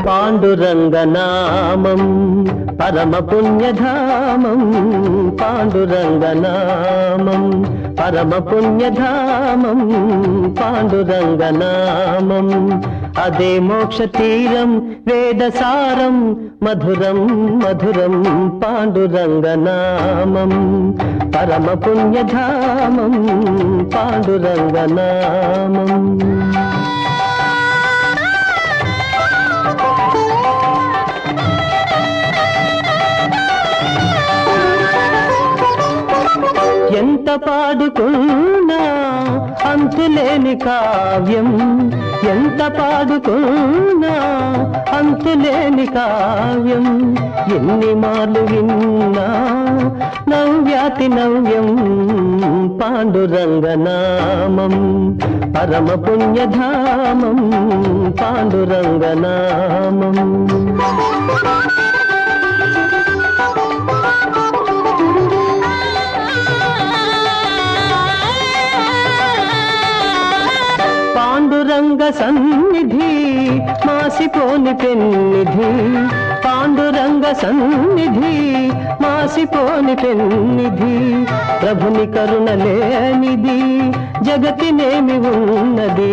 పాండురంగనామం పరమ పుణ్యధామం, పాండురంగనామం పరమ పుణ్యధామం, పాండురంగనామం అదే మోక్ష తీరం వేదసారం మధురం మధురం, పాండురంగనామం పరమ పుణ్యధామం, పాండురంగనామం. ఎంత పాడుకున్నా అంతులేని కావ్యం, ఎంత పాడుకున్నా అంతులేని కావ్యం, ఎన్ని మార్లు విన్నా నవ్యాతి నవ్యం, పాండురంగనామం పరమ పుణ్యధామం, పాండురంగనామం. పాండురంగ సన్నిధి మాసిపోని పెన్నిధి, పాండురంగ సన్నిధి మాసిపోని పెన్నిధి, ప్రభుని కరుణ లేనిది జగతినేమి ఉన్నది,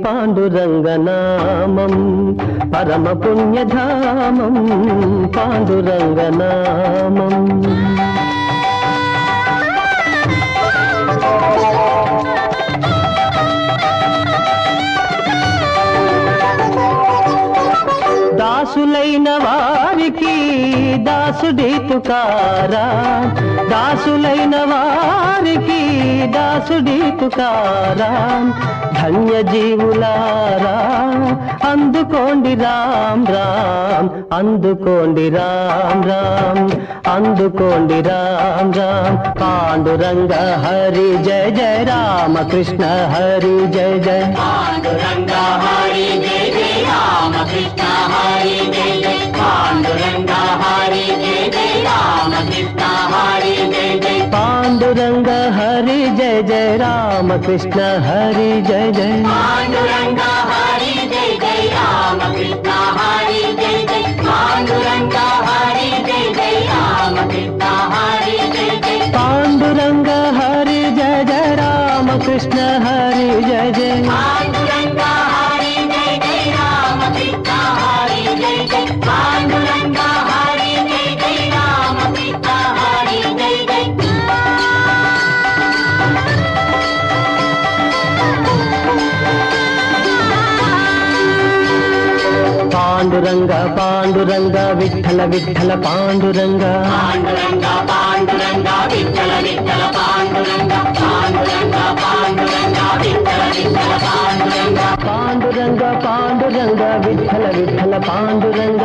పాండురంగనామం పరమ పుణ్యధామం, పాండురంగనామం. దాసులైన వారికి దాసుడి తుకారా, దాసులైన వారికి దాసుడి తుకారా, ధన్య జీవులారా అందుకోండి రామ్ రామ్, అందుకోండి రామ్ రామ్, అందుకోండి రామ్ రామ్. పాండురంగ హరి జయ జయ, రామ కృష్ణ హరి జయ జయ, పాండురంగ హరి జయ జయ, రామ కృష్ణ హరి జయ జయ, పాండురంగ హరి జయ జయ, రామ కృష్ణ హరి జయ జయ, పాండురంగ హరి జయ జయ, రామ కృష్ణ హరి జయ జయ, పాండురంగ హరి జయ జయ, రామ కృష్ణ హరి జయ జయ, పాండురంగ హరి జయ జయ, రామ కృష్ణ హరి జయ జయ, పాండురంగ హరి జయ జయ, రామ కృష్ణ హరి జయ జయ, పాండురంగ హరి జయ జయ, రామ కృష్ణ హరి జయ జయ, పాండురంగ హరి జయ జయ, రామ కృష్ణ హరి జయ జయ. పాండురంగ పాండురంగ విఠల విఠల పాండురంగ, పాండురంగ పాండురంగ విఠల విఠల పాండురంగ, పాండురంగ పాండురంగ విఠల విఠల పాండురంగ, పాండురంగ పాండురంగ విఠల విఠల పాండురంగ,